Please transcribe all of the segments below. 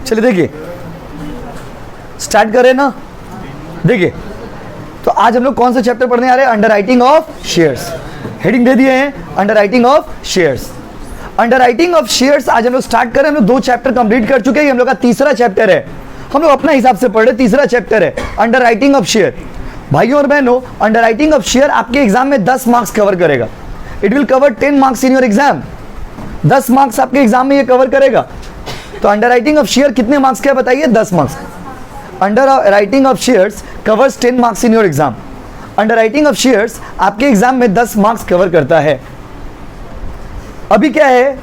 चलिए देखिए, स्टार्ट करें ना। देखिए, तो आज हम लोग कौन सा चैप्टर पढ़ने आ रहे हैं? Underwriting of shares. Heading दे दिए हैं, underwriting of shares. Underwriting of shares आज हम लोग स्टार्ट करें। हम लोग 2 चैप्टर कंप्लीट कर चुके हैं, हम लोग का तीसरा चैप्टर है। हम लोग अपना हिसाब से पढ़ रहे, तीसरा चैप्टर है अंडर राइटिंग ऑफ शेयर। भाइयों और बहनों, अंडर राइटिंग ऑफ शेयर आपके एग्जाम में 10 मार्क्स कवर करेगा। It will cover 10 marks in your exam. 10 marks आपके एग्जाम में ये कवर करेगा। तो अंडर राइटिंग ऑफ शेयर कितने मार्क्स का बताइए? 10 marks. Under writing of shares covers 10 marks in your exam. Under writing of shares आपके एग्जाम में 10 मार्क्स कवर करता है। अभी क्या है?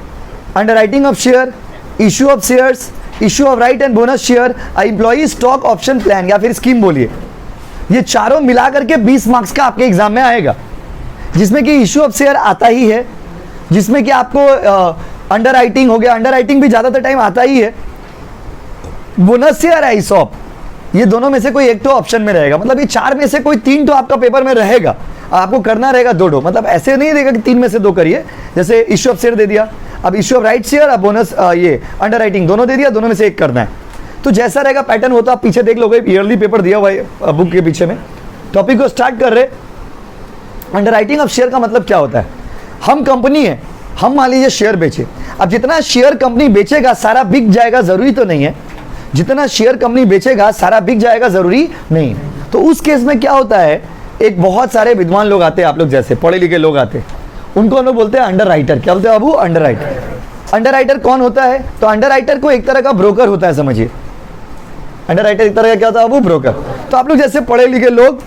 Underwriting of share, issue of shares, issue of right and bonus share, employee stock option plan या फिर scheme बोलिए, ये चारों मिला करके 20 मार्क्स का आपके एग्जाम में आएगा। जिसमें कि इश्यू ऑफ शेयर आता ही है, जिसमें कि आपको अंडर राइटिंग हो गया, अंडर राइटिंग भी ज़्यादातर टाइम आता ही है। बोनस शेयर है ईसॉप, ये दोनों में से कोई एक तो ऑप्शन में रहेगा। मतलब ये 4 में से कोई 3 तो आपका पेपर में रहेगा, आपको करना रहेगा 2। मतलब ऐसे नहीं रहेगा कि 3 में से 2 करिए। जैसे इश्यू ऑफ शेयर दे दिया, अब इश्यू ऑफ राइट शेयर, अब बोनस ये अंडर राइटिंग दोनों दे दिया, दोनों में से एक करना है। तो जैसा रहेगा पैटर्न हो तो आप पीछे देख लोगे, ईयरली पेपर दिया हुआ है बुक के पीछे में। टॉपिक को स्टार्ट कर रहे। अंडर राइटिंग ऑफ शेयर का मतलब क्या होता है? हम कंपनी है, हम मान लीजिए शेयर बेचे। अब जितना शेयर कंपनी बेचेगा सारा बिक जाएगा जरूरी तो नहीं है। जितना शेयर कंपनी बेचेगा सारा बिक जाएगा जरूरी नहीं। तो उस केस में क्या होता है, एक बहुत सारे विद्वान लोग आते हैं, आप लोग जैसे पढ़े लिखे लोग आते हैं, उनको हम लोग बोलते हैं अंडर राइटर। क्या बोलते हैं बाबू? Underwriter. अंडर राइटर कौन होता है? तो अंडर राइटर को एक तरह का ब्रोकर होता है, समझिए। अंडर राइटर एक तरह का क्या होता है बाबू? ब्रोकर। तो आप लोग जैसे पढ़े लिखे लोग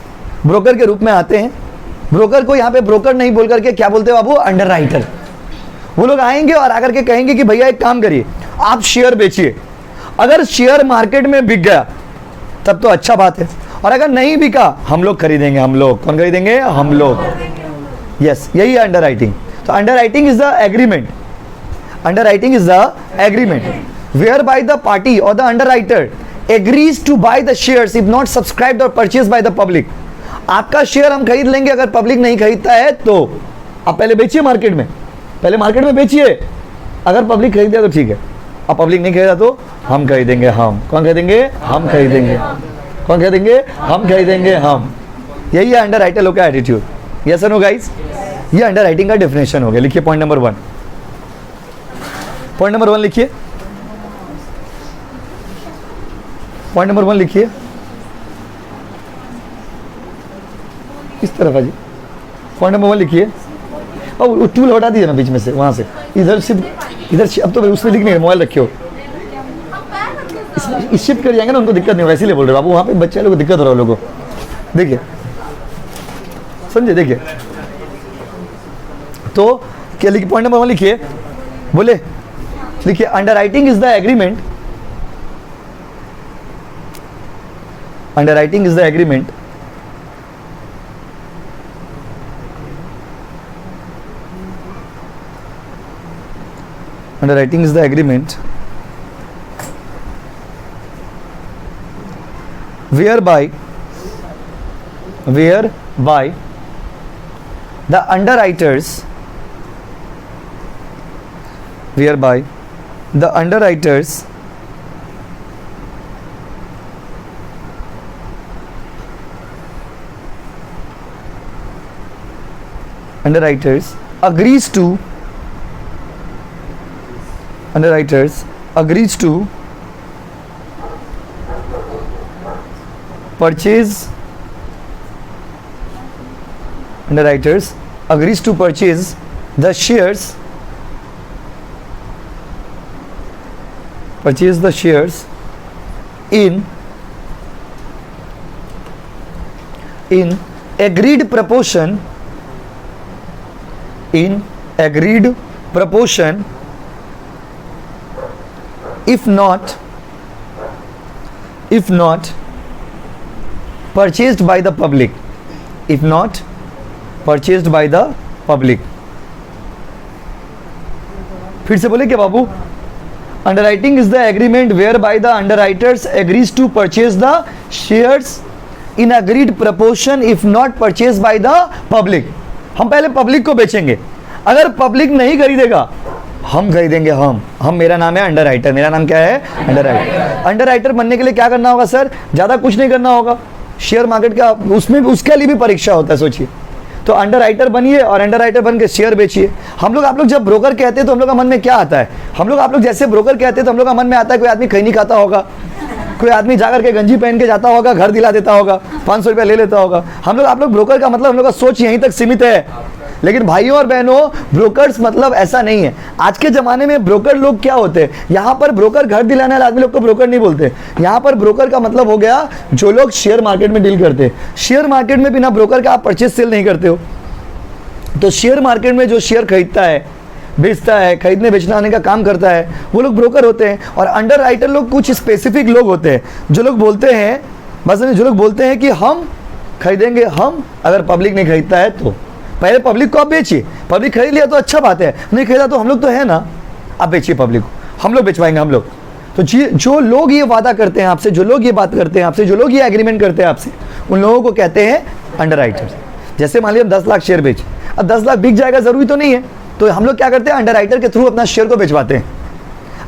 ब्रोकर के रूप में आते हैं। ब्रोकर को यहाँ पे ब्रोकर नहीं बोल करके क्या बोलते हैं बाबू? Under writer. वो लोग आएंगे और आकर के कहेंगे कि भैया एक काम करिए, आप शेयर बेचिए। अगर शेयर मार्केट में बिक गया तब तो अच्छा बात है, और अगर नहीं बिका हम लोग खरीदेंगे। हम लोग कौन खरीदेंगे? हम लोग। यस, यही है अंडर राइटिंग। तो underwriting is the agreement. Underwriting is the agreement whereby the party और the underwriter agrees to buy the shares if not subscribed और परचेज बाय द पब्लिक। आपका share हम खरीद लेंगे, अगर public नहीं खरीदता है तो आप पहले बेचिए मार्केट में, पहले मार्केट में बेचिए। अगर पब्लिक खरीद दिया तो ठीक है, अब पब्लिक नहीं खरीदा तो हम खरीदेंगे। हम कौन खरीदेंगे? हम खरीदेंगे। कौन खरीदेंगे? हम खरीदेंगे। हम। यही है अंडर राइटर लोग का एटीट्यूड। यस नो गाइस, ये अंडर राइटिंग का डेफिनेशन हो गया। लिखिए पॉइंट नंबर 1। पॉइंट नंबर 1 लिखिए। पॉइंट नंबर 1 लिखिए इस तरफ है जी। पॉइंट नंबर 1 लिखिए। और वो टूल हटा दीजिए ना बीच में से, वहां से इधर सिर्फ इधर। अब तो उसमें लिखने मोबाइल रखे हो, इस शिफ्ट कर जाएंगे ना, उनको दिक्कत नहीं। वैसे ही बोल रहे बाबू, वहाँ पे बच्चे लोगों को दिक्कत हो रहा है लोगों को। देखिए समझे, देखिए तो क्या लिखिए? पॉइंट नंबर 1 लिखिए, बोले लिखिए under writing is the agreement. Underwriting is the agreement underwriting is the agreement whereby the underwriters agrees to purchase the shares in agreed proportion if not purchased by the public. फिर से बोले क्या बाबू? Underwriting is the agreement whereby the underwriters agrees to purchase the shares in agreed proportion if not purchase by the public. हम पहले public को बेचेंगे, अगर पब्लिक नहीं खरीदेगा हम खरीदेंगे, हम मेरा नाम है अंडर राइटर, मेरा नाम क्या है अंडर राइटर। अंडर राइटर बनने के लिए क्या करना होगा सर? ज़्यादा कुछ नहीं करना होगा, शेयर मार्केट का उसमें उसके लिए भी परीक्षा होता है, सोचिए। तो अंडर राइटर बनिए और अंडर राइटर बन के शेयर बेचिए। आप लोग जब ब्रोकर कहते हैं तो हम लोग का मन में क्या आता है? आप लोग जैसे ब्रोकर कहते हैं तो हम लोग का मन में आता है कोई आदमी खैनी खाता होगा, कोई आदमी जाकर के गंजी पहन के जाता होगा, घर दिला देता होगा, 500 रुपया ले लेता होगा। आप लोग ब्रोकर का मतलब हम लोग का सोच यहीं तक सीमित है। लेकिन भाइयों और बहनों, ब्रोकर्स मतलब ऐसा नहीं है। आज के ज़माने में ब्रोकर लोग क्या होते हैं? यहाँ पर ब्रोकर घर दिलाने वाले आदमी लोग को ब्रोकर नहीं बोलते। यहाँ पर ब्रोकर का मतलब हो गया जो लोग शेयर मार्केट में डील करते हैं। शेयर मार्केट में बिना ब्रोकर का आप परचेज सेल नहीं करते हो। तो शेयर मार्केट में जो शेयर खरीदता है, बेचता है, खरीदने बेचने आने का काम करता है, वो लोग ब्रोकर होते हैं। और अंडर राइटर लोग कुछ स्पेसिफिक लोग होते हैं जो लोग बोलते हैं, मतलब जो लोग बोलते हैं कि हम खरीदेंगे, हम अगर पब्लिक नहीं खरीदता है तो। पहले पब्लिक को आप बेचिए, पब्लिक खरीद लिया तो अच्छा बात है, नहीं खरीदा तो हम लोग तो है ना, आप बेचिए पब्लिक को, हम लोग बेचवाएंगे हम लोग। तो जो लोग ये वादा करते हैं आपसे, जो लोग ये बात करते हैं आपसे, जो लोग ये एग्रीमेंट करते हैं आपसे, उन लोगों को कहते हैं अंडर राइटर्स। जैसे मान लीजिए 10 लाख शेयर बेच, अब 10 लाख बिक जाएगा जरूरी तो नहीं है, तो हम लोग क्या करते हैं? अंडर राइटर के थ्रू अपना शेयर को बेचवाते हैं।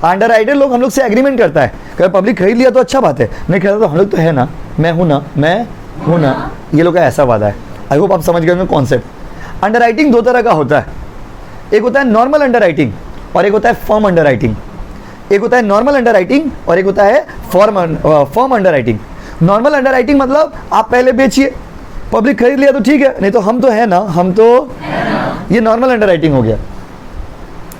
अंडर राइटर लोग हम लोग से एग्रीमेंट करता है, अगर पब्लिक खरीद लिया तो अच्छा बात है, नहीं खरीदा तो हम लोग तो है ना, मैं हूँ ना, ये लोग का ऐसा वादा है। आई होप आप समझ गए कॉन्सेप्ट। अंडर राइटिंग दो तरह का होता है, एक होता है नॉर्मल अंडर राइटिंग और एक होता है फर्म अंडर राइटिंग। एक होता है नॉर्मल अंडर राइटिंग और एक होता है firm under writing. Normal under writing मतलब आप पहले बेचिए, पब्लिक खरीद लिया तो ठीक है, नहीं तो हम तो है ना, हम तो ये नॉर्मल अंडर राइटिंग हो गया।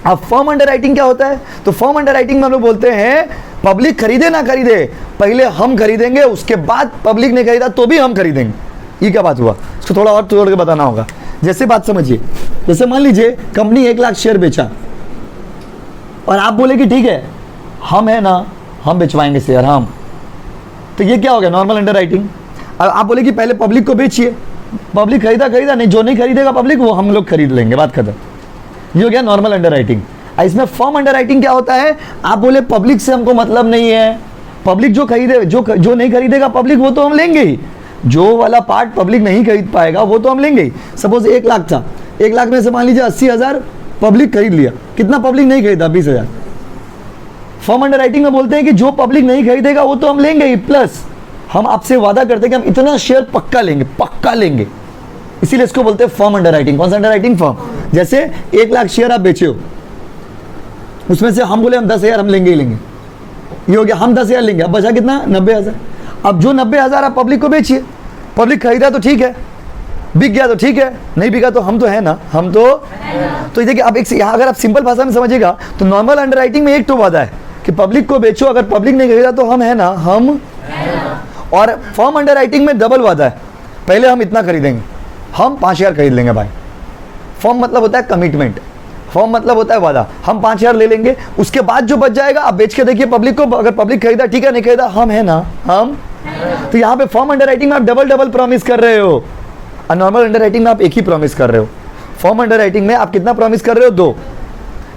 अब फर्म अंडर राइटिंग क्या होता है? तो फर्म अंडर राइटिंग में हम लोग बोलते हैं पब्लिक खरीदे ना खरीदे, पहले हम खरीदेंगे, उसके बाद पब्लिक ने खरीदा तो भी हम खरीदेंगे। ये क्या बात हुआ? इसको थोड़ा और तोड़ के बताना होगा। जैसे बात समझिए, जैसे मान लीजिए कंपनी 1 लाख शेयर बेचा और आप बोले कि ठीक है हम है ना, हम बेचवाएंगे शेयर हम, तो ये क्या हो गया? Normal under writing. अब आप बोले कि पहले पब्लिक को बेचिए, पब्लिक खरीदा नहीं, जो नहीं खरीदेगा पब्लिक वो हम लोग खरीद लेंगे, बात खत्म। ये हो गया नॉर्मल अंडर राइटिंग। इसमें फर्म अंडर राइटिंग क्या होता है? आप बोले पब्लिक से हमको मतलब नहीं है, पब्लिक जो खरीदे, जो नहीं खरीदेगा पब्लिक वो तो हम लेंगे ही, जो वाला पार्ट पब्लिक नहीं खरीद पाएगा वो तो हम लेंगे ही। सपोज 1 लाख था, 1 लाख में से मान लीजिए 80,000 पब्लिक खरीद लिया, कितना पब्लिक नहीं खरीदा? 20,000। फर्म अंडर राइटिंग में बोलते हैं कि जो पब्लिक नहीं खरीदेगा वो तो हम लेंगे ही, प्लस हम आपसे वादा करते हैं कि हम इतना शेयर पक्का लेंगे, इसीलिए इसको बोलते हैं फर्म अंडर राइटिंग। कौन सा अंडर राइटिंग? फर्म। जैसे 1 लाख शेयर आप बेचे हो, उसमें से हम बोले हम 10,000 हम लेंगे ही लेंगे, ये हो गया हम 10,000 लेंगे। अब बचा कितना? 90,000। अब जो 90,000 आप पब्लिक को बेचिए, पब्लिक खरीदा तो ठीक है, बिक गया तो ठीक है, नहीं बिका तो हम तो है ना, हम तो ये देखिए। अब एक यहाँ अगर आप सिंपल भाषा में समझिएगा तो नॉर्मल अंडर राइटिंग में एक तो वादा है कि पब्लिक को बेचो, अगर पब्लिक नहीं खरीदा तो हम है ना, हम। और फर्म अंडर राइटिंग में डबल वादा है, पहले हम इतना खरीदेंगे, हम 5,000 खरीद लेंगे भाई। फर्म मतलब होता है कमिटमेंट, फर्म मतलब होता है वादा, हम 5,000 ले लेंगे, उसके बाद जो बच जाएगा आप बेच के देखिए पब्लिक को, अगर पब्लिक खरीदा ठीक है, नहीं खरीदा हम है ना, हम। तो यहाँ पे फर्म अंडर राइटिंग में आप डबल प्रॉमिस कर रहे हो, और नॉर्मल अंडर राइटिंग में आप एक ही प्रॉमिस कर रहे हो। फर्म अंडर राइटिंग में आप कितना प्रॉमिस कर रहे हो? 2,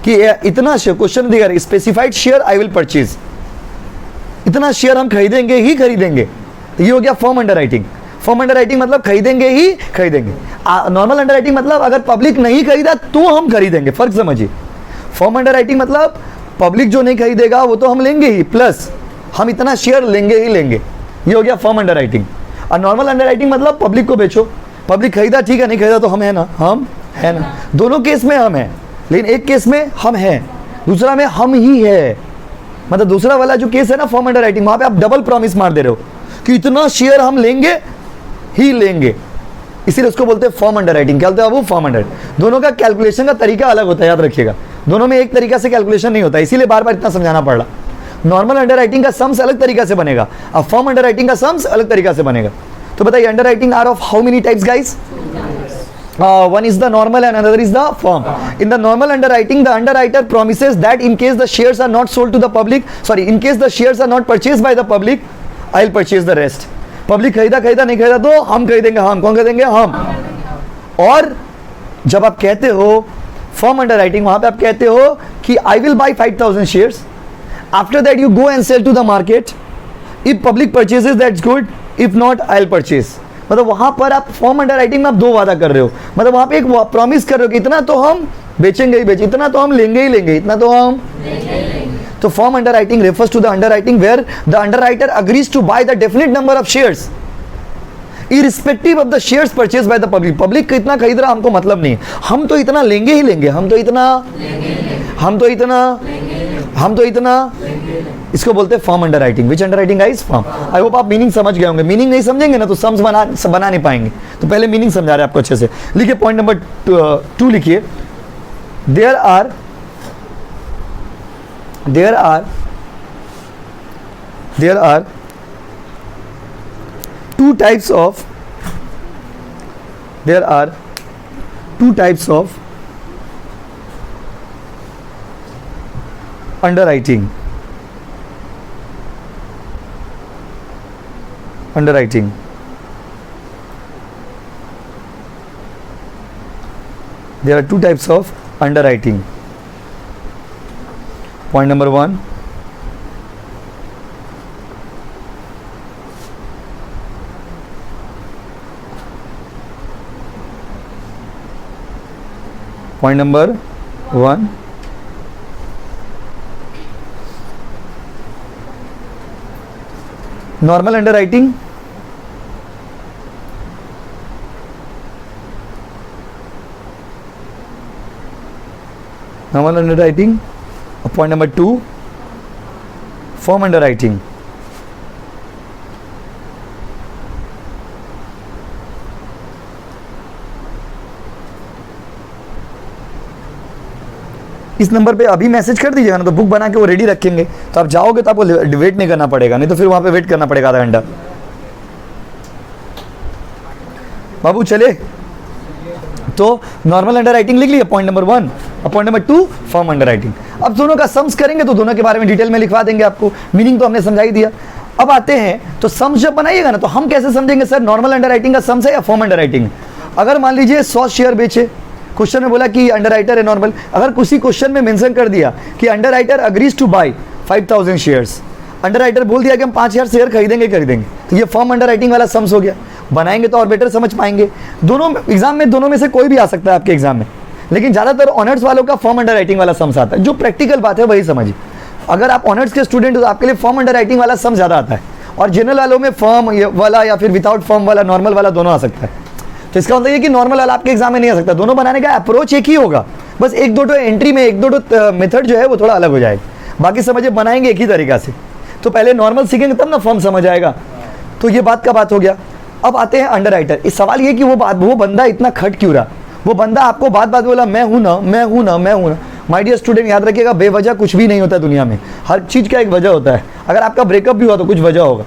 कि इतना शेयर, क्वेश्चन दिया specified share I will purchase, इतना शेयर हम खरीदेंगे ही खरीदेंगे, ये हो गया firm under writing. Firm under writing मतलब खरीदेंगे ही खरीदेंगे। नॉर्मल अंडर राइटिंग मतलब अगर पब्लिक नहीं खरीदा तो हम खरीदेंगे, फर्क समझिए। फर्म अंडर राइटिंग मतलब पब्लिक जो नहीं खरीदेगा वो तो हम लेंगे ही, प्लस हम इतना शेयर लेंगे ही लेंगे, ये हो गया फर्म अंडर राइटिंग। और नॉर्मल अंडर राइटिंग मतलब पब्लिक को बेचो, पब्लिक खरीदा ठीक है, नहीं खरीदा तो हम है ना, हम है ना। दोनों केस में हम है, लेकिन एक केस में हम है, दूसरा में हम ही है। मतलब दूसरा वाला जो केस है ना फर्म अंडर राइटिंग, वहां पे आप डबल प्रॉमिस मार दे रहे हो कि इतना शेयर हम लेंगे ही लेंगे, इसीलिए उसको बोलते हैं फर्म अंडर राइटिंग। क्या बोलते हैं वो? Firm under. दोनों का कैलकुलेशन का तरीका अलग होता है, याद रखिएगा, दोनों में एक तरीका से कैलकुलेशन नहीं होता, इसीलिए बार बार इतना समझाना पड़ रहा। नॉर्मल अंडर राइटिंग का सम्स अलग तरीका से बनेगा, अब फर्म अंडर राइटिंग का सम्स अलग तरीका से बनेगा। तो बताइए underwriting are of how many types guys? One is the normal and another is the firm. In the normal underwriting, the underwriter promises that in case the shares are not sold to the public, in case the shares are not purchased by the public, I'll purchase the rest. Public खरीदा नहीं खरीदा तो हम खरीदेंगे, हम कौन खरीदेंगे? हम। और जब आप कहते हो firm underwriting, वहां पे आप कहते हो कि I will buy 5,000 shares. After that you go and sell to the market. If public purchases, that's good. If not, I'll purchase. मतलब वहां पर आप फॉर्म अंडर राइटिंग में आप 2 वादा कर रहे हो, मतलब वहां पे एक प्रॉमिस कर रहे हो कि इतना तो हम बेचेंगे ही बेचेंगे, इतना तो हम लेंगे ही लेंगे, इतना तो हम। तो firm underwriting refers to the underwriting where the underwriter agrees to buy the definite number of shares irrespective of the shares purchase by the public. Public कितना खरीद रहा हमको मतलब नहीं, हम तो इतना लेंगे ही लेंगे, हम तो इतना, हम तो इतना, हम तो इतना। इसको बोलते हैं form under writing. Which under writing guys? Form. I hope आप मीनिंग समझ गए होंगे। मीनिंग नहीं समझेंगे ना तो सम्स बना नहीं पाएंगे, तो पहले मीनिंग समझा रहे हैं आपको अच्छे से। लिखिए पॉइंट नंबर 2 लिखिए, there are two types of underwriting. There are two types of underwriting. Point number 1, point number 1, normal underwriting. Normal underwriting. Point number 2, firm underwriting. इस नंबर पे अभी मैसेज कर दीजिएगा ना, तो बुक बना के वो रेडी रखेंगे, तो आप जाओगे तो आपको वेट नहीं करना पड़ेगा, नहीं तो फिर वहां पे वेट करना पड़ेगा आधा घंटा। बाबू चले, तो नॉर्मल अंडर राइटिंग लिख लिया पॉइंट नंबर 1, और point number 2 form under writing. अब दोनों का सम्स करेंगे तो दोनों के बारे में डिटेल में लिखवा देंगे आपको, मीनिंग तो हमने समझा ही दिया। अब आते हैं तो सम्स जब बनाइएगा ना, तो हम कैसे समझेंगे सर नॉर्मल अंडर राइटिंग का सम्स है या फॉर्म अंडर राइटिंग? अगर मान लीजिए 100 शेयर बेचे, क्वेश्चन में बोला कि अंडर राइटर है नॉर्मल, अगर किसी क्वेश्चन में मेंशन कर दिया कि underwriter agrees to buy 5000 shares, underwriter बोल दिया कि हम 5000 शेयर खरीदेंगे, तो ये फॉर्म अंडर राइटिंग वाला सम्स हो गया। बनाएंगे तो और बेटर समझ पाएंगे। दोनों एग्जाम में, दोनों में से कोई भी आ सकता है आपके एग्जाम में, लेकिन ज़्यादातर ऑनर्स वालों का फॉर्म अंडर राइटिंग वाला सम्स आता है। जो प्रैक्टिकल बात है वही समझिए। अगर आप ऑनर्स के स्टूडेंट हो तो आपके लिए फॉर्म अंडर राइटिंग वाला सम्स ज़्यादा आता है, और जनरल वालों में फॉर्म वाला या फिर विदाउट फॉर्म वाला, नॉर्मल वाला दोनों आ सकता है। तो इसका मतलब ये कि नॉर्मल वाला आपके एग्जाम में नहीं आ सकता। दोनों बनाने का अप्रोच एक ही होगा, बस एक दो एंट्री में एक दो मेथड जो है वो थोड़ा अलग हो जाएगा, बाकी समझिए बनाएंगे एक ही तरीका से। तो पहले नॉर्मल सीखेंगे तब ना फॉर्म समझ आएगा। तो ये बात का बात हो गया। अब आते हैं अंडर राइटर। इस सवाल ये कि वो बंदा इतना खट क्यों रहा, वो बंदा आपको बात बोला मैं हूं ना। माय डियर स्टूडेंट, याद रखिएगा बेवजह कुछ भी नहीं होता दुनिया में, हर चीज़ का एक वजह होता है। अगर आपका ब्रेकअप भी हुआ तो कुछ वजह होगा,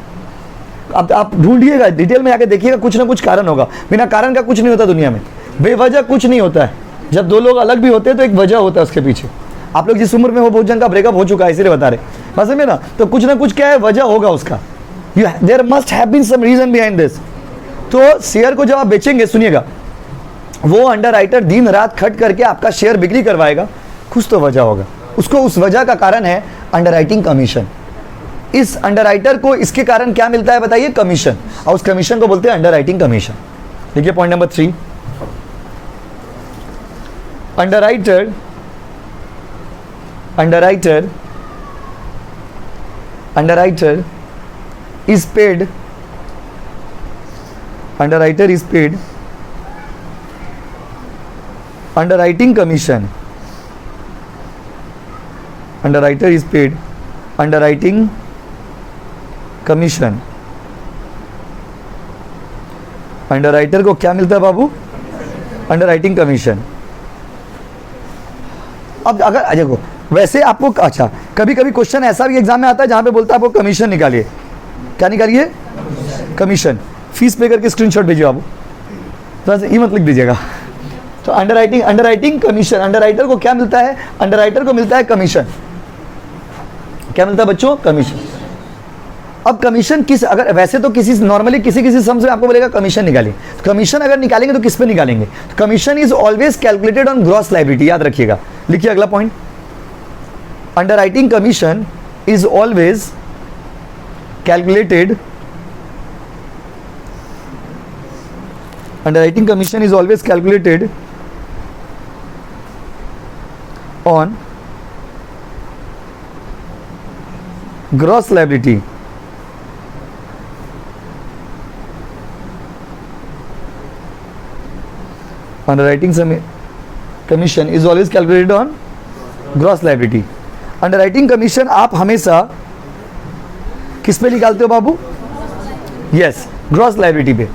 अब आप ढूंढिएगा, डिटेल में आके देखिएगा, कुछ ना कुछ कारण होगा। बिना कारण का कुछ नहीं होता दुनिया में, बेवजह कुछ नहीं होता है। जब दो लोग अलग भी होते हैं तो एक वजह होता है उसके पीछे। आप लोग जिस उम्र में हो, बहुत जन का ब्रेकअप हो चुका है, इसीलिए बता रहे, बस में ना, तो कुछ ना कुछ क्या है, वजह होगा उसका। There must have been some reason behind this. तो शेयर को जब आप बेचेंगे, सुनिएगा, वो अंडर राइटर दिन रात खट करके आपका शेयर बिक्री करवाएगा, कुछ तो वजह होगा उसको। उस वजह का कारण है अंडर राइटिंग कमीशन। इस अंडर राइटर को इसके कारण क्या मिलता है बताइए? कमीशन, और उस कमीशन को बोलते हैं अंडर राइटिंग कमीशन। देखिए point number 3, under writer is paid underwriting commission. Underwriter is paid underwriting commission. Underwriter को क्या मिलता है बाबू? Underwriting commission. अब अगर देखो, वैसे आपको, अच्छा, कभी कभी क्वेश्चन ऐसा भी एग्जाम में आता है जहां पे बोलता है आपको कमीशन निकालिए। क्या निकालिए? कमीशन। फीस पे करके स्क्रीनशॉट भेजिए बाबू, थोड़ा सा ई मत लिख दीजिएगा। तो अंडरराइटिंग कमीशन, अंडरराइटर को क्या मिलता है? अंडरराइटर को मिलता है कमीशन। क्या मिलता है बच्चों? कमीशन। अब कमीशन किस, अगर वैसे तो किसी नॉर्मली किसी सम से आपको बोलेगा कमीशन निकालिए, तो कमीशन अगर निकालेंगे तो किस पे निकालेंगे? तो commission is always calculated on gross liability. याद रखिएगा, लिखिए अगला point, underwriting commission is always calculated, underwriting commission is always calculated on gross liability. Underwriting commission is always calculated on gross liability. Underwriting commission आप हमेशा किस पे निकालते हो बाबू? यस, ग्रॉस लायबिलिटी पे.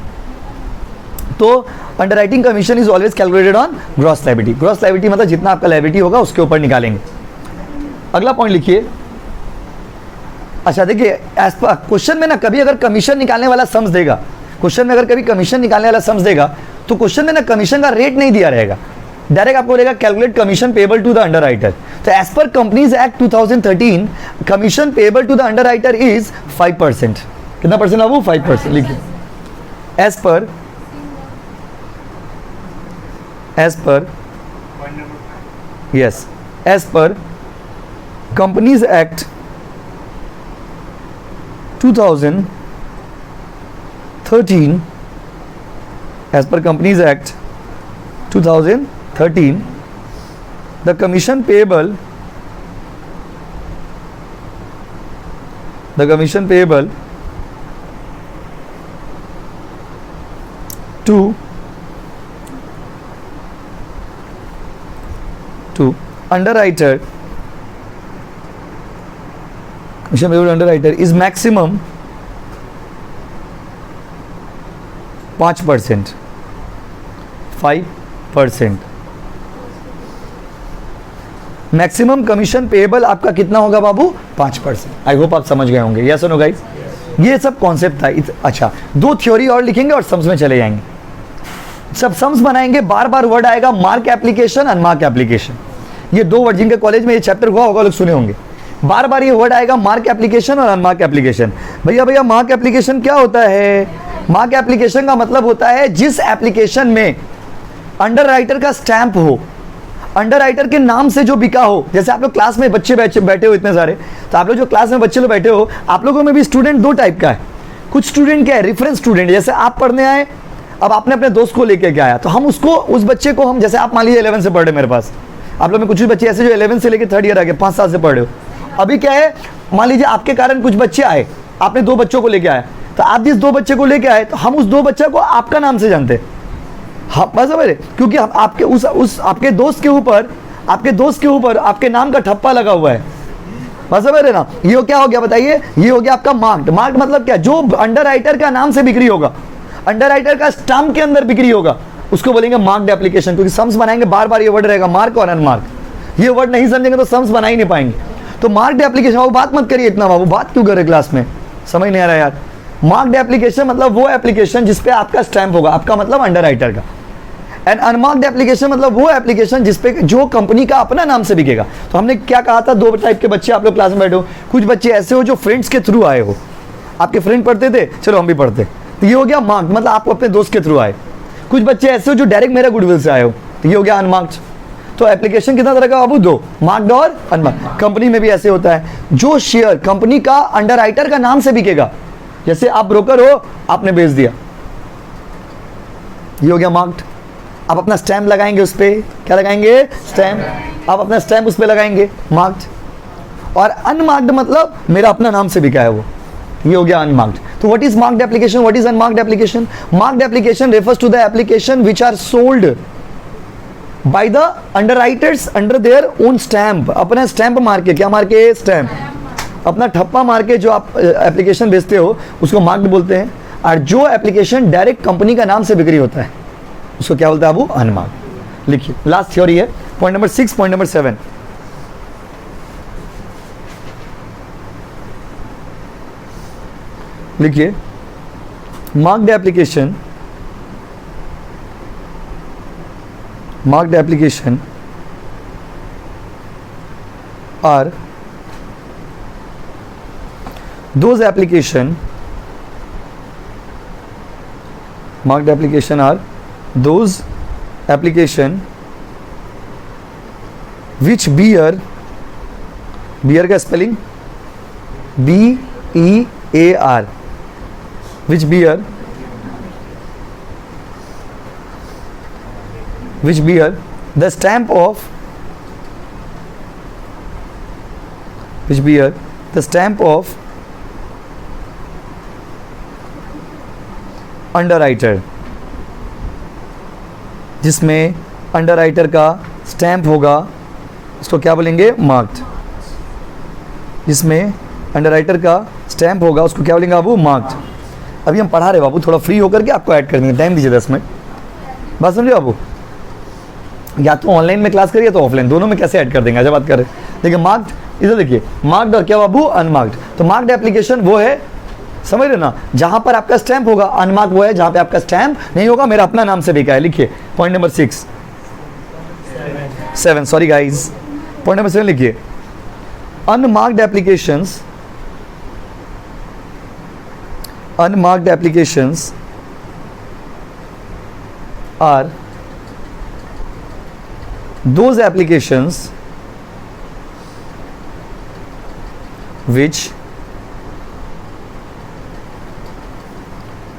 तो underwriting commission is always calculated on gross liability. Gross liability मतलब जितना आपका लायबिलिटी होगा उसके ऊपर निकालेंगे. अगला पॉइंट लिखिए. अच्छा देखिए, एज पर क्वेश्चन में ना कभी अगर कमीशन निकालने वाला सम्स देगा, क्वेश्चन में अगर कभी कमीशन निकालने वाला सम्स देगा तो क्वेश्चन में ना कमीशन का रेट नहीं दिया रहेगा, डायरेक्ट आपको बोलेगा calculate commission payable to the underwriter. तो as per companies act 2013 commission payable to the underwriter is 5%. कितना परसेंट है वो? 5%. लिखिए, as per yes, as per companies act 2013, as per Companies Act 2013, the commission payable to underwriter, commission payable to underwriter is maximum 5%. 5%. Maximum commission payable आपका कितना होगा बाबू? 5%. I hope आप समझ गए होंगे. यस और नो गाइस? ये सब कॉन्सेप्ट था. अच्छा, 2 थ्योरी और लिखेंगे और सम्स में चले जाएंगे. सब सम्स बनाएंगे. बार बार वर्ड आएगा मार्क एप्लीकेशन, अनमार्क एप्लीकेशन. ये 2 वर्ड जिनके कॉलेज में ये चैप्टर हुआ होगा लोग सुने होंगे. बार बार ये वर्ड आएगा मार्क एप्लीकेशन और अनमार्क एप्लीकेशन. भैया मार्क एप्लीकेशन क्या होता है? मार्क एप्लीकेशन का मतलब होता है जिस एप्लीकेशन में अंडरराइटर का स्टैंप हो, अंडरराइटर के नाम से जो बिका हो. जैसे आप लोग क्लास में बच्चे बैठे हो इतने सारे, तो आप लोग जो क्लास में बच्चे लोग बैठे हो, आप लोगों में भी स्टूडेंट 2 टाइप का है. कुछ स्टूडेंट क्या है? Reference student. जैसे आप पढ़ने आए, अब आपने अपने दोस्त को लेकर के आया, तो हम उसको, उस बच्चे को हम, जैसे आप मान लीजिए 11 से पढ़ रहे मेरे पास, आप लोग में कुछ भी बच्चे ऐसे जो 11 से लेकर 3rd ईयर आ गए, 5 साल से पढ़ रहे हो. अभी क्या है, मान लीजिए आपके कारण कुछ बच्चे आए, आपने 2 बच्चों को लेके आए, तो आप जिस 2 बच्चे को लेके आए, तो हम उस 2 बच्चे को आपका नाम से जानते हैं. हाँ, बस समझे? क्योंकि हम आपके उस आपके दोस्त के ऊपर आपके नाम का ठप्पा लगा हुआ है. बस समझ रहे ना? ये क्या हो गया बताइए? ये हो गया आपका मार्क्ड. मार्क्ड मतलब क्या? जो अंडरराइटर का नाम से बिक्री होगा, अंडरराइटर का स्टैम्प के अंदर बिक्री होगा, उसको बोलेंगे मार्क्ड एप्लीकेशन. क्योंकि सम्स बनाएंगे बार बार ये वर्ड रहेगा मार्क और अनमार्क. ये वर्ड नहीं समझेंगे तो सम्स बना ही नहीं पाएंगे. तो मार्क्ड एप्लीकेशन, बाबू बात मत करिए इतना, बाबू बात क्यों करे क्लास में? समझ नहीं आ रहा यार. मार्क्ड एप्लीकेशन मतलब वो एप्लीकेशन जिसपे आपका स्टैंप होगा, आपका मतलब अंडरराइटर का. एंड अनमार्क्ड एप्लीकेशन मतलब वो एप्लीकेशन जिसपे जो कंपनी का अपना नाम से बिकेगा. तो हमने क्या कहा था? 2 टाइप के बच्चे आप लोग क्लास में बैठे हो. कुछ बच्चे ऐसे हो जो फ्रेंड्स के थ्रू आए हो, आपके फ्रेंड पढ़ते थे, चलो हम भी पढ़ते, तो ये हो गया मार्क्ड, मतलब आप अपने दोस्त के थ्रू आए. कुछ बच्चे ऐसे हो जो डायरेक्ट मेरा गुडविल से आए हो, तो ये हो गया अनमार्क्ड. तो एप्लीकेशन कितना तरह का बाबू? 2, मार्क्ड और अनमार्क्ड. कंपनी में भी ऐसे होता है, जो शेयर कंपनी का अंडरराइटर का नाम से बिकेगा. जैसे आप ब्रोकर हो, आपने बेच दिया, ये हो गया मार्क्ड. आप अपना स्टैम्प लगाएंगे उस पर. क्या लगाएंगे? स्टैम्प. आप अपना स्टैम्प उस पर लगाएंगे, मार्क्ड. और अनमार्क्ड मतलब मेरा अपना नाम से बिका है वो, ये हो गया अनमार्क्ड. तो what is marked application? What is unmarked application? Marked application refers to the application which are sold by the underwriters under their own stamp. अपना स्टैम्प मार के, क्या मार के? स्टैम्प. अपना ठप्पा मार के जो आप एप्लीकेशन बेचते हो उसको मार्क्ड बोलते हैं. और जो एप्लीकेशन डायरेक्ट कंपनी का नाम से बिक्री होता है उसको क्या बोलते हैं बाबू? अनमार्क्ड. लिखिए, लास्ट थ्योरी है. पॉइंट नंबर 6, पॉइंट नंबर 7 लिखिए. Marked application are those application, marked application are those application which bear का spelling BEAR, which bear the stamp of which bear the stamp of underwriter, जिसमें underwriter का stamp होगा, इसको क्या बोलेंगे, marked. जिसमें underwriter का स्टैंप होगा उसको क्या बोलेंगे बाबू, मार्क्ड। अभी हम पढ़ा रहे बाबू, थोड़ा फ्री होकर के आपको ऐड कर देंगे, टाइम दीजिए 10 मिनट। बात समझे बाबू, या तो ऑनलाइन में क्लास करिए तो ऑफलाइन, दोनों में कैसे ऐड कर देंगे, अच्छा बात करें। देखिए मार्क्ड, इधर देखिए मार्क्ड और क्या बाबू, अनमार्क्ड। तो मार्क्ड एप्लीकेशन वो है, समझ रहे ना, जहां पर आपका स्टैंप होगा। अनमार्क्ड वो है जहां पे आपका स्टैंप नहीं होगा, मेरा अपना नाम से बिका है। लिखिए point number 7, sorry guys, point number 7 लिखिए। Unmarked applications, unmarked applications are those applications which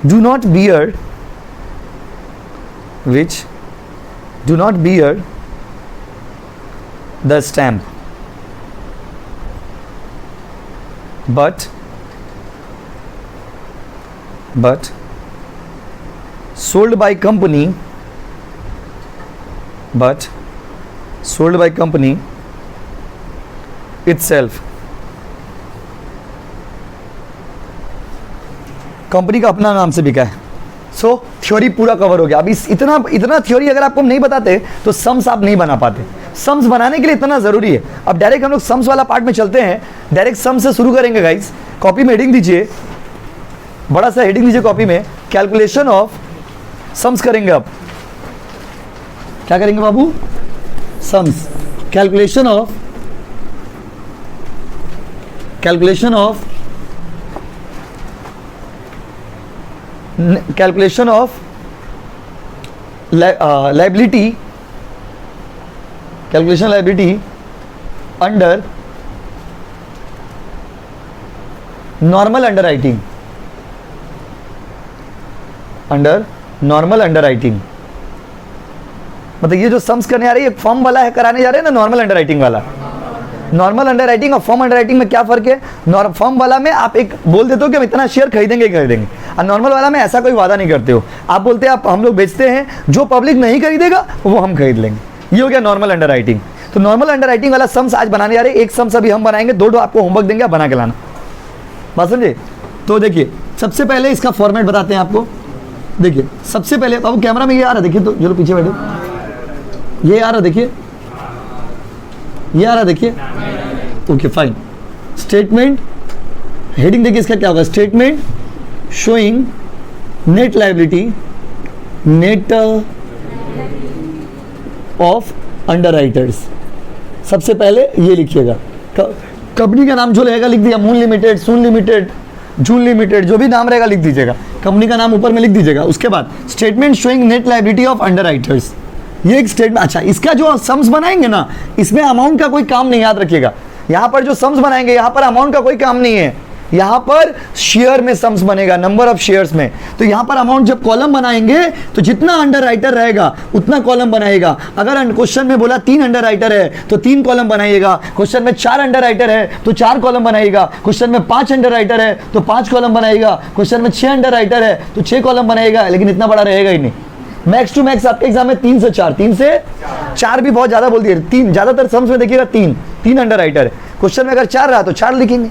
do not bear the stamp but sold by company itself, company का अपना नाम से बिका है। सो थ्योरी पूरा कवर हो गया। अब इस इतना थ्योरी अगर आपको नहीं बताते तो सम्स आप नहीं बना पाते। सम्स बनाने के लिए इतना जरूरी है। अब डायरेक्ट हम लोग सम्स वाला पार्ट में चलते हैं, डायरेक्ट सम्स से शुरू करेंगे गाइस। कॉपी में हेडिंग दीजिए, बड़ा सा हेडिंग दीजिए कॉपी में, कैलकुलेशन ऑफ सम्स करेंगे। अब क्या करेंगे बाबू, sums, calculation of liability, calculation liability under normal underwriting, मतलब ये जो सम्स करने आ रही है फॉर्म वाला है, कराने जा रहे हैं ना नॉर्मल अंडरराइटिंग वाला। नॉर्मल अंडरराइटिंग और फॉर्म अंडरराइटिंग में क्या फर्क है? फॉर्म वाला में आप एक बोल देते हो कि हम इतना शेयर खरीदेंगे और नॉर्मल वाला में ऐसा कोई वादा नहीं करते हो। आप बोलते हैं आप हम लोग बेचते हैं, जो पब्लिक नहीं खरीदेगा वो हम खरीद लेंगे। ये हो गया नॉर्मल अंडरराइटिंग। तो नॉर्मल अंडरराइटिंग वाला सम्स आज बनाने जा रहे हैं। एक सम्स अभी हम बनाएंगे, 2 आपको होमवर्क देंगे, आप बना के लाना। बात समझे? तो देखिए सबसे पहले इसका फॉर्मेट बताते हैं आपको। देखिए सबसे पहले अब कैमरा में ये आ रहा है, देखिए तो चलो पीछे बैठो, ये आ रहा, देखिए ये आ रहा, देखिए ओके फाइन। स्टेटमेंट हेडिंग देखिए इसका क्या होगा, statement showing net liability, net of underwriters. सबसे पहले ये लिखिएगा, कंपनी का नाम जो रहेगा लिख दिया, मून लिमिटेड, सून लिमिटेड, जून लिमिटेड, जो भी नाम रहेगा लिख दीजिएगा, कंपनी का नाम ऊपर में लिख दीजिएगा। उसके बाद statement showing net liability of underwriters, ये एक स्टेटमेंट। अच्छा, इसका जो सम्स बनाएंगे ना, इसमें अमाउंट का कोई काम नहीं, याद रखिएगा। यहां पर जो सम्स बनाएंगे यहां पर अमाउंट का कोई काम नहीं है, यहां पर शेयर में सम्स बनेगा, नंबर ऑफ शेयर्स में। तो यहां पर अमाउंट जब कॉलम बनाएंगे तो जितना अंडरराइटर रहेगा उतना कॉलम बनाएगा। अगर क्वेश्चन में बोला 3 अंडरराइटर है तो 3 कॉलम बनाइएगा, क्वेश्चन में 4 अंडरराइटर है तो 4 कॉलम बनाइएगा, क्वेश्चन में 5 अंडरराइटर है तो 5 कॉलम बनाइएगा, क्वेश्चन में 6 अंडरराइटर है तो 6 कॉलम बनाइएगा। लेकिन इतना बड़ा रहेगा ही नहीं। मैक्स टू मैक्स आपके एग्जाम में 3 से 4, 3 से 4 भी बहुत ज्यादा बोल दिए। 3 ज्यादातर सम्स में देखिएगा 3 अंडरराइटर है। क्वेश्चन में अगर 4 रहा तो 4 लिखेंगे।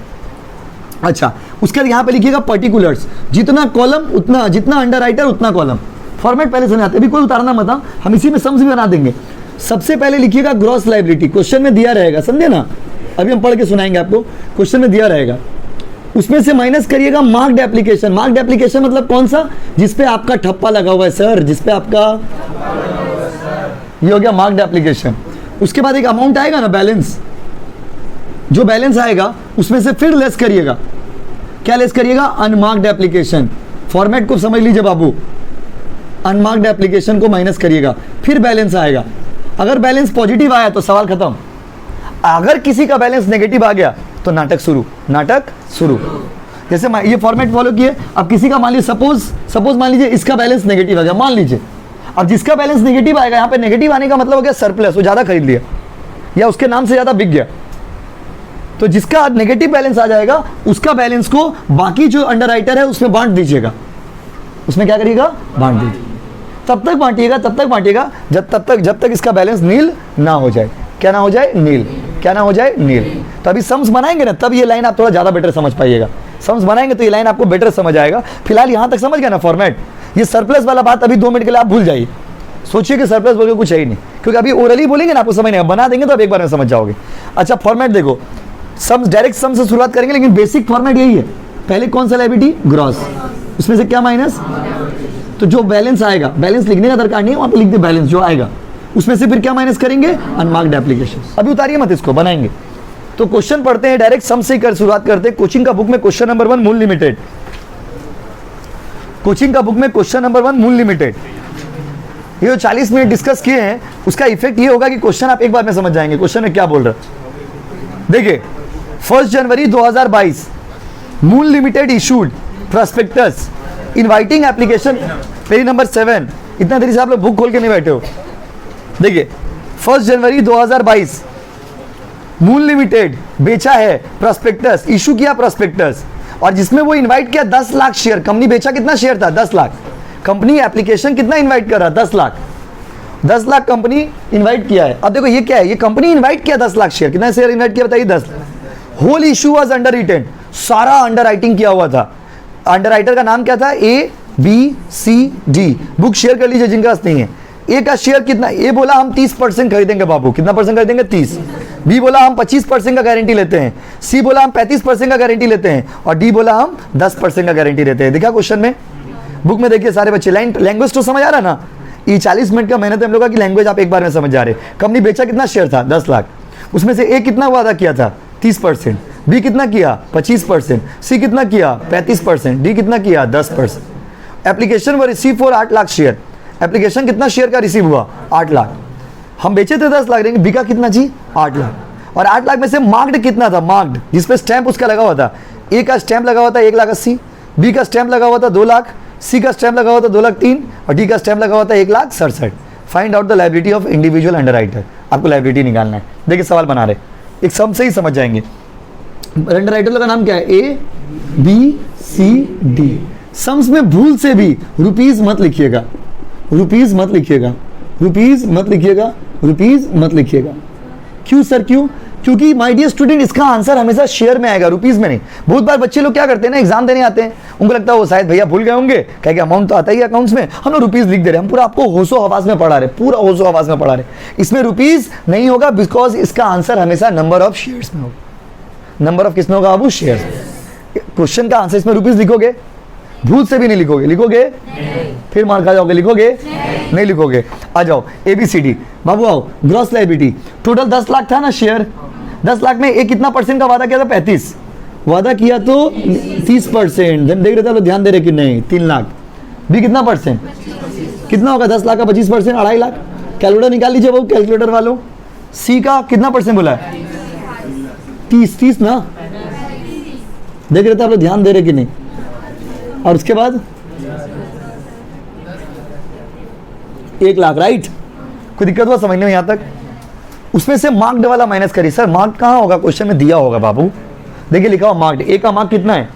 अच्छा, उसके बाद यहाँ पे लिखिएगा पर्टिकुलर्स, जितना कॉलम उतना, जितना अंडरराइटर उतना कॉलम। फॉर्मेट पहले समझाते, अभी कोई उतारना मत, हम इसी में सम्स भी बना देंगे। सबसे पहले लिखिएगा ग्रॉस लायबिलिटी, क्वेश्चन में दिया रहेगा, समझे ना, अभी हम पढ़ के सुनाएंगे आपको, क्वेश्चन में दिया रहेगा। उसमें से माइनस करिएगा मार्क्ड एप्लीकेशन। मार्क्ड एप्लीकेशन मतलब कौन सा? जिसपे आपका ठप्पा लगा हुआ है सर, जिसपे आपका, ये हो गया मार्क्ड एप्लीकेशन। उसके बाद एक अमाउंट आएगा ना, बैलेंस, जो बैलेंस आएगा उसमें से फिर लेस करिएगा। क्या लेस करिएगा? Unmarked application. फॉर्मेट को समझ लीजिए बाबू, अनमार्क्ड एप्लीकेशन को माइनस करिएगा, फिर बैलेंस आएगा। अगर बैलेंस पॉजिटिव आया तो सवाल खत्म, अगर किसी का बैलेंस नेगेटिव आ गया तो नाटक शुरू। जैसे ये फॉर्मेट फॉलो किए। अब किसी का मान लीजिए सपोज मान लीजिए इसका बैलेंस नेगेटिव आ गया, मान लीजिए। अब जिसका बैलेंस नेगेटिव आएगा, यहाँ पे नेगेटिव आने का मतलब हो गया सरप्लस, वो ज्यादा खरीद लिया या उसके नाम से ज्यादा बिक गया। तो जिसका नेगेटिव बैलेंस आ जाएगा उसका बैलेंस को बाकी जो अंडर राइटर है उसमें बांट दीजिएगा, उसमें क्या करिएगा, बांट दीजिए। तब तक बांटिएगा जब तक इसका बैलेंस नील ना हो जाए। क्या ना हो जाए, नील। क्या ना हो जाए, नील। तो अभी सम्स बनाएंगे ना, तब ये लाइन आप थोड़ा ज़्यादा बेटर समझ पाइएगा। सम्स बनाएंगे तो ये लाइन आपको बेटर समझ आएगा। फिलहाल यहाँ तक समझ गए ना फॉर्मेट। ये सरप्लस वाला बात अभी 2 मिनट के लिए आप भूल जाइए, सोचिए कि सरप्लस बोल के कुछ है ही नहीं, क्योंकि अभी ओरली बोलेंगे ना आपको समझ नहीं, बना देंगे तो आप एक बार में समझ जाओगे। अच्छा फॉर्मेट देखो, सम्स डायरेक्ट सम से शुरुआत करेंगे, लेकिन बेसिक फॉर्मेट यही है। पहले कौन सा लायबिलिटी, ग्रॉस, उसमें से क्या माइनस, तो जो बैलेंस आएगा, बैलेंस लिखने का दरकार नहीं है, वहाँ पे लिख दे बैलेंस जो आएगा, उसमें से फिर क्या माइनस करेंगे, अनमार्क्ड एप्लीकेशन। अभी उतारिए मत इसको, बनाएंगे। तो क्वेश्चन पढ़ते हैं, डायरेक्ट सम से कर शुरुआत करते हैं। कोचिंग का बुक में क्वेश्चन नंबर 1 मूल लिमिटेड, कोचिंग का बुक में क्वेश्चन नंबर 1 मूल लिमिटेड। ये जो 40 मिनट डिस्कस किए हैं उसका इफेक्ट ये होगा कि क्वेश्चन आप एक बार में समझ जाएंगे क्वेश्चन में क्या बोल रहा है। देखिए 1 जनवरी 2022 मूल limited issued prospectus inviting application, page number 7। इतना देरी से आप लोग बुक खोल के नहीं बैठे हो। देखिए 1 जनवरी 2022 मूल लिमिटेड बेचा है प्रोस्पेक्टस, इशू किया प्रोस्पेक्टस, और जिसमें वो इनवाइट किया 10 लाख शेयर। कंपनी बेचा कितना शेयर था, 10 लाख। कंपनी एप्लीकेशन कितना इनवाइट कर रहा, 10 लाख। 10 लाख कंपनी इनवाइट किया है। अब देखो ये क्या है, ये कंपनी इनवाइट किया 10 लाख शेयर, कितना शेयर इनवाइट किया बताइए, 10। Whole issue was underwritten, सारा अंडर राइटिंग किया हुआ था। अंडर राइटर का नाम क्या था, A B C D. Book share कर लीजिए जिनका नहीं है। ए का शेयर कितना, ए बोला हम 30% खरीदेंगे बाबू, कितना परसेंट खरीदेंगे, 30। बी बोला हम 25% का गारंटी लेते हैं, सी बोला हम 35% का गारंटी लेते हैं, और डी बोला हम 10% का गारंटी लेते हैं। देखा क्वेश्चन में, बुक में देखिए सारे बच्चे, लैंग्वेज तो समझ आ रहा ना। ये 40 मिनट का मेहनत है हम लोग का कि लैंग्वेज आप एक बार में समझ जा रहे। कंपनी बेचा कितना शेयर था, 10 लाख। उसमें से ए कितना वादा किया था, 30%, बी कितना किया, 25%, सी कितना किया, 35%, डी कितना किया, 10%। एप्लीकेशन व receive for 8 lakh share. Application कितना शेयर का रिसीव हुआ, 8 लाख। हम बेचे थे 10 लाख, लेकिन बी का कितना जी, 8 लाख। और 8 लाख में से मार्क्ड कितना था, मार्क्ड जिसपे स्टैंप उसका लगा हुआ था। ए का स्टैंप लगा हुआ था 1,80,000, बी का स्टैंप लगा हुआ था 2 लाख, सी का स्टैंप लगा हुआ था 2,03,000, और डी का स्टैंप लगा हुआ था 1,67,000। Find out the liability of individual under writer. आपको लायबिलिटी निकालना है। देखिए सवाल बना रहे, एक सम से ही समझ जाएंगे। अंडर राइटर का नाम क्या है, A B C D. Sums में भूल से भी रुपीज मत लिखिएगा, रुपीज मत लिखिएगा, रुपीज मत लिखिएगा, रुपीज मत लिखिएगा। क्यों सर, क्यों? क्योंकि माय डियर स्टूडेंट इसका आंसर हमेशा शेयर में आएगा, रुपीज में नहीं। बहुत बार बच्चे लोग क्या करते हैं ना, एग्जाम देने आते हैं, उनको लगता है वो शायद भैया भूल गए होंगे, कह के अमाउंट तो आता ही अकाउंट्स में, हम लोग रुपीज लिख दे रहे हैं। हम पूरा आपको होशो हवास में पढ़ा रहे, पूरा होशो हवास में पढ़ा रहे। इसमें रुपीज नहीं होगा, बिकॉज इसका आंसर हमेशा नंबर ऑफ शेयर्स में होगा। नंबर ऑफ किसमें होगा बाबू, शेयर्स। क्वेश्चन का आंसर इसमें रुपीज लिखोगे, भूल से भी नहीं लिखोगे, लिखोगे फिर मार खा जाओगे, लिखोगे नहीं लिखोगे। आ जाओ ABCD बाबू, आओ। ग्रॉस लायबिलिटी टोटल 10 लाख था ना शेयर, 10 लाख में एक कितना परसेंट का वादा किया था, 35। वादा किया तो 30%। देख रहे थे, ध्यान दे रहे कि नहीं, 3 लाख। बी कितना परसेंट, कितना होगा 10 लाख का 25%, 2.5 लाख। कैलकुलेटर निकाल लीजिए बाबू, कैलकुलेटर वालों। सी का कितना परसेंट बोला है, 30 ना। देख रहे थे आप लोग, ध्यान दे रहे कि नहीं। और उसके बाद 1 लाख, राइट। कोई दिक्कत हुआ समझने में यहाँ तक? उसमें से मार्क्ड वाला माइनस करिए। सर मार्क्ड कहाँ होगा, क्वेश्चन में दिया होगा बाबू। देखिए लिखा हुआ मार्क्ड। ए का मार्क कितना है,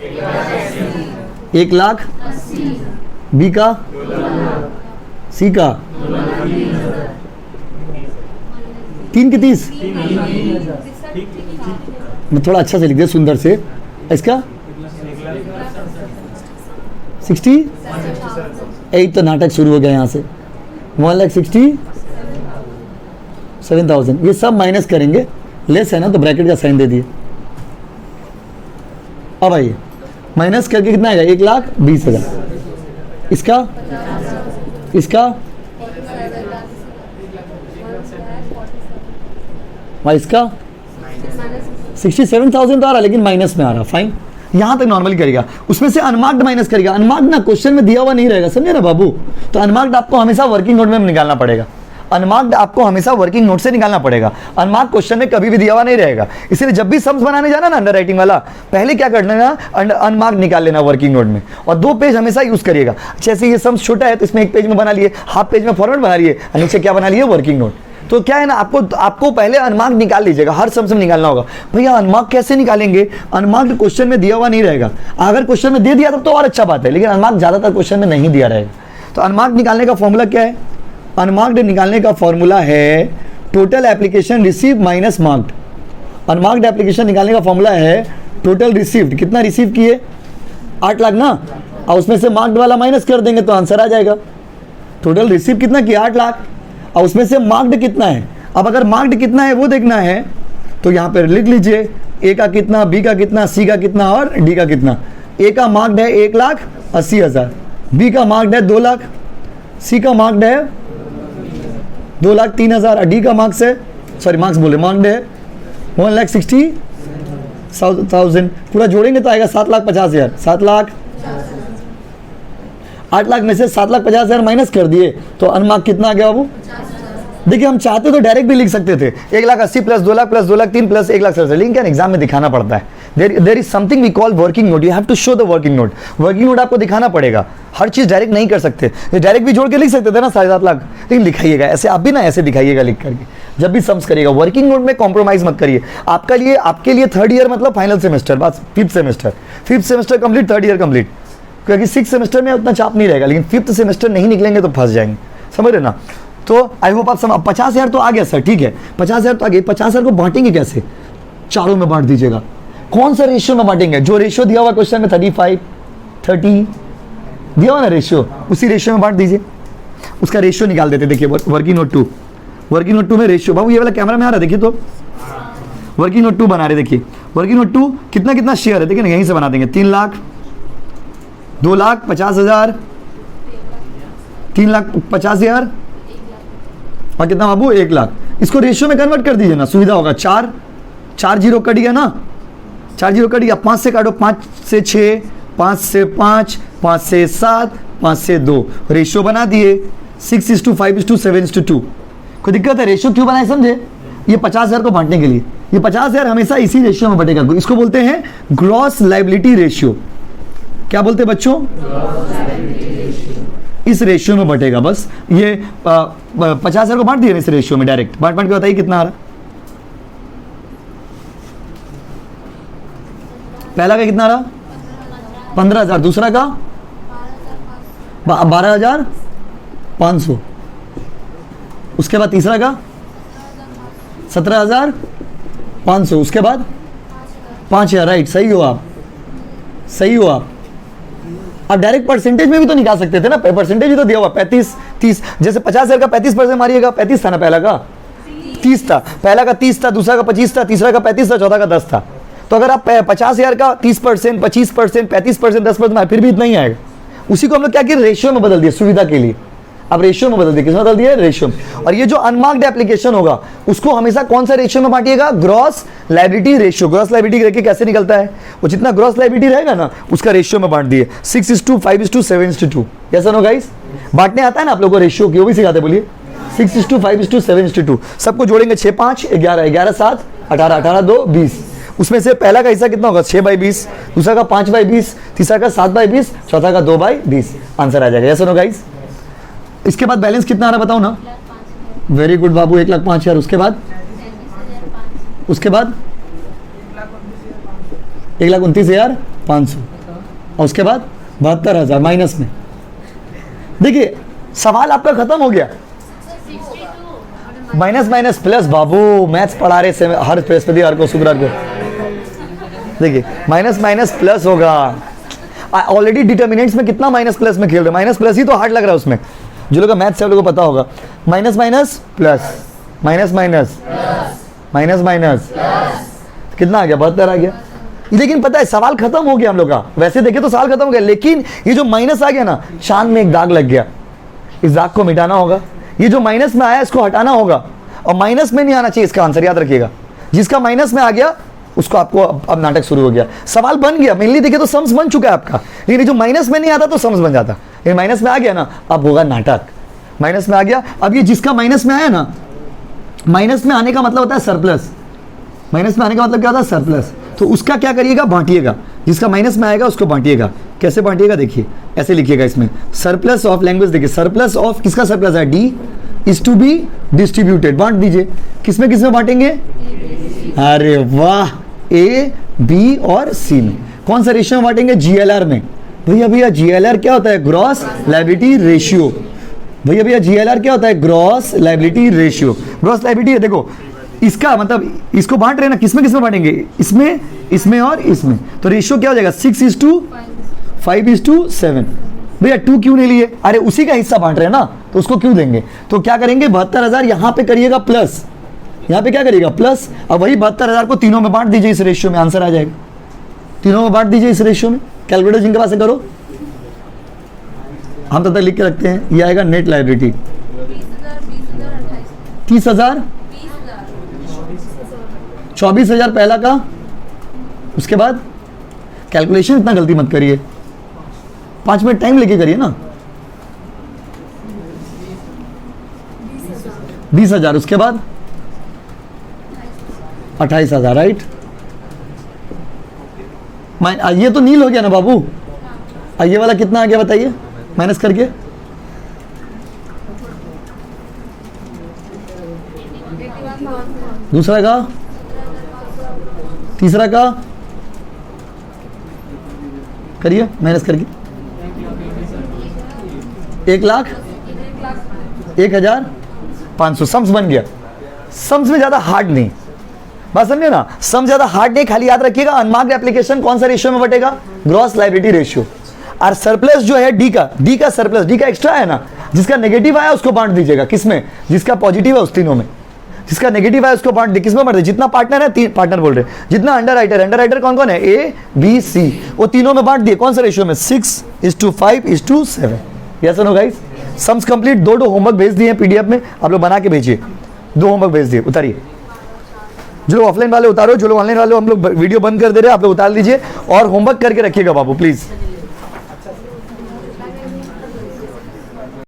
1,80,000। बी का, सी का 3 की 30। मैं थोड़ा अच्छा से लिख दिया, सुंदर से। इसका 60। एक तो नाटक शुरू हो गया यहाँ से। 1,67,000। ये सब माइनस करेंगे, लेस है ना तो ब्रैकेट का साइन दे दिए। अब आइए माइनस करके कितना आएगा, 1,20,000। इसका, इसका भाई, इसका 67,000 तो आ रहा, लेकिन माइनस में आ रहा। फाइन, यहां तक नॉर्मली करेगा। उसमें से अनमार्क्ड माइनस करेगा। अनमार्क्ड ना क्वेश्चन में दिया हुआ नहीं रहेगा, समझे ना बाबू। तो अनमार्क्ड आपको हमेशा वर्किंग नोट में निकालना पड़ेगा। अनमार्क्ड आपको हमेशा वर्किंग नोट से निकालना पड़ेगा। अनमार्क्ड क्वेश्चन में कभी भी दिया हुआ नहीं रहेगा। इसलिए जब भी सम्स बनाने जाना ना अंडर राइटिंग वाला, पहले क्या कर लेना, अनमार्क्ड निकाल लेना वर्किंग नोट में, और 2 पेज हमेशा यूज करिएगा। जैसे ये सम्स छोटा है तो इसमें 1 पेज में बना लिए, हाफ पेज में फॉर्मेट बना लिए, नीचे क्या बना लिए, वर्किंग नोट। तो क्या है ना, आपको पहले अनमार्क निकाल लीजिएगा, हर सम से निकालना होगा। भैया अनमार्क कैसे निकालेंगे, अनमार्क क्वेश्चन में दिया हुआ नहीं रहेगा, अगर क्वेश्चन में दे दिया तब तो और अच्छा बात है, लेकिन अनमार्क ज़्यादातर क्वेश्चन में नहीं दिया रहेगा। तो अनमार्क निकालने का फॉर्मूला क्या है, अनमार्क्ड निकालने का फॉर्मूला है total application receive minus marked. Unmarked application निकालने का फॉर्मूला है टोटल रिसीव्ड, कितना रिसीव किए 8 लाख ना, और उसमें से मार्क्ड वाला माइनस कर देंगे तो आंसर आ जाएगा। टोटल रिसीव कितना किया 8 लाख, और उसमें से मार्क्ड कितना है। अब अगर मार्क्ड कितना है वो देखना है तो यहाँ पर लिख लीजिए ए का कितना, बी का कितना, सी का कितना और डी का कितना। ए का मार्क्ड है 1,80,000, बी का मार्क्ड है 2 लाख, सी का मार्क्ड है 2,03,000 और डी का मार्क्स है, सॉरी मार्क्स बोले, मार्क्ड है 1,60,000। पूरा जोड़ेंगे तो आएगा 7,50,000। 8 लाख में से 7,50,000 माइनस कर दिए तो अनमार्क कितना आ गया बाबू। देखिए हम चाहते तो डायरेक्ट भी लिख सकते थे 1,80,000 प्लस 2 लाख प्लस 2,03,000 प्लस 1,60,000, लेकिन क्या एग्जाम में दिखाना पड़ता है। There is something we call working note, you have to show the working note. Working note आपको दिखाना पड़ेगा, हर चीज डायरेक्ट नहीं कर सकते, डायरेक्ट भी जोड़ के लिख सकते थे ना 7.5 लाख, लेकिन लिखाइएगा ऐसे, आप भी ना ऐसे दिखाइएगा लिख करके जब भी सम्स करिएगा। वर्किंग नोट में कॉम्प्रोमाइज मत करिए। आपके लिए 3rd ईयर मतलब फाइनल सेमेस्टर, बस 5th semester complete, 3rd year complete, क्योंकि 6th सेमेस्टर में उतना चाप नहीं रहेगा, लेकिन 5th सेमेस्टर नहीं निकलेंगे तो फंस जाएंगे, समझ रहे ना। तो आई होप आप 50,000 तो आ गया सर, ठीक है 50,000 तो आ गया। 50,000 को बांटेंगे कैसे, चारों में बांट दीजिएगा। कौन सा रेशियो में बांटेंगे, जो रेशियो दिया हुआ क्वेश्चन में 35, 30 दिया हुआ ना रेशियो, उसी रेशियो में बांट दीजिए। उसका रेशियो निकाल देते, देखिए वर्किंग नोट 2 में रेशियो, बाबू ये वाला कैमरा में आ रहा है, देखिए तो वर्किंग नोट 2 बना रहे, देखिए वर्किंग नोट 2 कितना शेयर है, देखिए ना, यहीं से बना देंगे 3 लाख, 2,50,000, 3,50,000 और कितना बाबू 1 लाख। इसको रेशियो में कन्वर्ट कर दीजिए ना, सुविधा होगा। 4 जीरो कट गया ना, 4 जीरो कट गया, 5 से काटो, 5 से 6, 5 से 5, 5 से 7, 5 से 2, रेशियो बना दिए 6:5:7:2। कोई दिक्कत है, रेशियो क्यों बनाए समझे, ये 50,000 को बांटने के लिए। ये 50,000 हमेशा इसी रेशियो में बटेगा, इसको बोलते हैं ग्रॉस लायबिलिटी रेशियो। क्या बोलते हैं बच्चों, इस रेशियो में बटेगा। बस ये 50,000 को बांट दिए इस रेशियो में, डायरेक्ट बांट के बताइए कितना आ रहा। पहला का कितना रहा 15,000, दूसरा का 12,500, उसके बाद तीसरा का 17,500, उसके बाद 5,000। राइट, सही हो आप। आप डायरेक्ट परसेंटेज में भी तो निकाल सकते थे ना, परसेंटेज भी तो दिया हुआ 35, 30, जैसे 50,000 का 35% मारिएगा, 35 था ना, पहला का 30 था, पहला का 30 था, दूसरा का 25 था, तीसरा का 35 था, चौथा का 10 था। तो अगर आप 50,000 का 30%, 25%, 35%, 10% फिर भी इतना ही आएगा। उसी को हम लोग क्या किया, रेशियो में बदल दिया सुविधा के लिए। अब रेशियो में बदल दिया, किसमें बदल दिया, रेशियो में। और ये जो अनमार्क्ड एप्लीकेशन होगा उसको हमेशा कौन सा रेशियो में बांटिएगा, gross liability ratio. Gross liability देखिए कैसे निकलता है, वो जितना ग्रॉस लायबिलिटी रहेगा ना उसका रेशियो में बांट दिए 6:5:7:2। कैसा नो गाइस, बांटने आता है ना आप लोगों को रेशियो की, वो भी सिखाते, बोलिए 6:5:7:2। सबको जोड़ेंगे 6 5 11, 11 7 18, 18 2 20। उसमें से पहला का हिस्सा कितना होगा 6/20, दूसरा का 5/20, तीसरा का 7/20, चौथा का 2/20। आंसर आ जाएगा। ऐसा नो गाइस। इसके बाद बैलेंस कितना आ रहा बताओ ना। वेरी गुड बाबू, 1,05,000। उसके बाद 1,29,500 और उसके बाद 72,000 माइनस में। देखिए सवाल आपका खत्म हो गया। माइनस प्लस, बाबू मैथ्स पढ़ा रहे हर बृहस्पतिवार को, शुक्रवार को। देखिए माइनस प्लस होगा। ऑलरेडी डिटर्मिनेंट्स में कितना माइनस प्लस में खेल रहे, माइनस प्लस ही तो हार्ड लग रहा है उसमें। जो लोग मैथ्स से लोगों को पता होगा, माइनस प्लस, माइनस कितना आ गया, 72 आ गया। लेकिन पता है सवाल खत्म हो गया हम लोग का। वैसे देखे तो सवाल खत्म हो गया, लेकिन ये जो माइनस आ गया ना, चांद में एक दाग लग गया, इस दाग को मिटाना होगा। ये जो माइनस में आया इसको हटाना होगा, और माइनस में नहीं आना चाहिए इसका आंसर, याद रखिएगा। जिसका माइनस में आ गया उसको आपको अब नाटक शुरू हो गया। सवाल बन गया, मेनली देखे तो सम्स बन चुका है आपका, लेकिन जो माइनस में नहीं आता तो सम्स बन जाता। लेकिन माइनस में आ गया ना, अब होगा नाटक। माइनस में आ गया, अब ये जिसका माइनस में आया ना, माइनस में आने का मतलब होता है सरप्लस। माइनस में आने का मतलब क्या होता है, सरप्लस। तो उसका क्या करिएगा, बांटिएगा। जिसका माइनस में आएगा उसको बांटिएगा। कैसे बांटिएगा, देखिए ऐसे लिखिएगा इसमें, सरप्लस ऑफ लैंग्वेज। देखिए सरप्लस ऑफ, किसका सरप्लस है, D, is to be distributed, बांट दीजिए। किसमें किसमें बांटेंगे? अरे वाह, ए बी और सी में। कौन सा रेशियो में बांटेंगे? जीएलआर में। भैया जीएलआर क्या होता है? Gross liability ratio. भैया जीएलआर क्या होता है? Gross liability ratio. Gross liability है, देखो इसका मतलब इसको बांट रहे हैं ना, किसमें किसमें बांटेंगे? इसमें, इसमें और इसमें। तो रेशियो क्या हो जाएगा? 6:5:7। भैया 2 क्यों नहीं लिए? अरे उसी का हिस्सा बांट रहे हैं ना, तो उसको क्यों देंगे? तो क्या करेंगे? 72,000 यहां पे करिएगा प्लस, यहां पे क्या करिएगा? प्लस। अब वही 72,000 को तीनों में बांट दीजिए, इस रेशियो में आंसर आ जाएगा। तीनों में बांट दीजिए इस रेशियो में। कैलकुलेटर जिनके पास है करो, हम तब तक लिख के रखते हैं। ये आएगा नेट लायबिलिटी 30,000, 24,000 पहला का। उसके बाद कैलकुलेशन इतना गलती मत करिए, 5 मिनट टाइम लेके करिए ना। 20,000, उसके बाद 28,000, राइट। ये तो नील हो गया ना बाबू। ये वाला कितना आ गया बताइए माइनस करके? दूसरा का, तीसरा का करिए माइनस करके। 1,01,500 सम्स बन गया। सम्स में ज्यादा हार्ड नहीं, बात समझे ना? सम ज्यादा हार्ड नहीं, खाली याद रखिएगा अनमार्क्ड एप्लीकेशन कौन सा रेशियो में बटेगा? Gross liability ratio. और सरप्लस जो है डी का सरप्लस, डी का एक्स्ट्रा है ना, जिसका नेगेटिव आया उसको बांट दीजिएगा। किसमें? जिसका पॉजिटिव है उस तीनों में। जिसका नेगेटिव है उसको बांट दे। किसमें बांट दे? जितना पार्टनर है, 3 पार्टनर बोल रहे हैं, जितना अंडर कौन कौन है? ए बी सी, वो तीनों में बांट दिए। कौन सा रेशियो में? 6:5:7। Yes no guys? Sums complete. 2 homework भेज दिए पीडीएफ में, आप लोग बना के भेजिए। 2 होमवर्क भेज दिए, उतारिए। जो लोग ऑफलाइन वाले उतारो, जो लोग ऑनलाइन वाले हम लोग वीडियो बंद कर दे रहे हैं, आप लोग उतार लीजिए और होमवर्क करके रखिएगा बाबू प्लीज।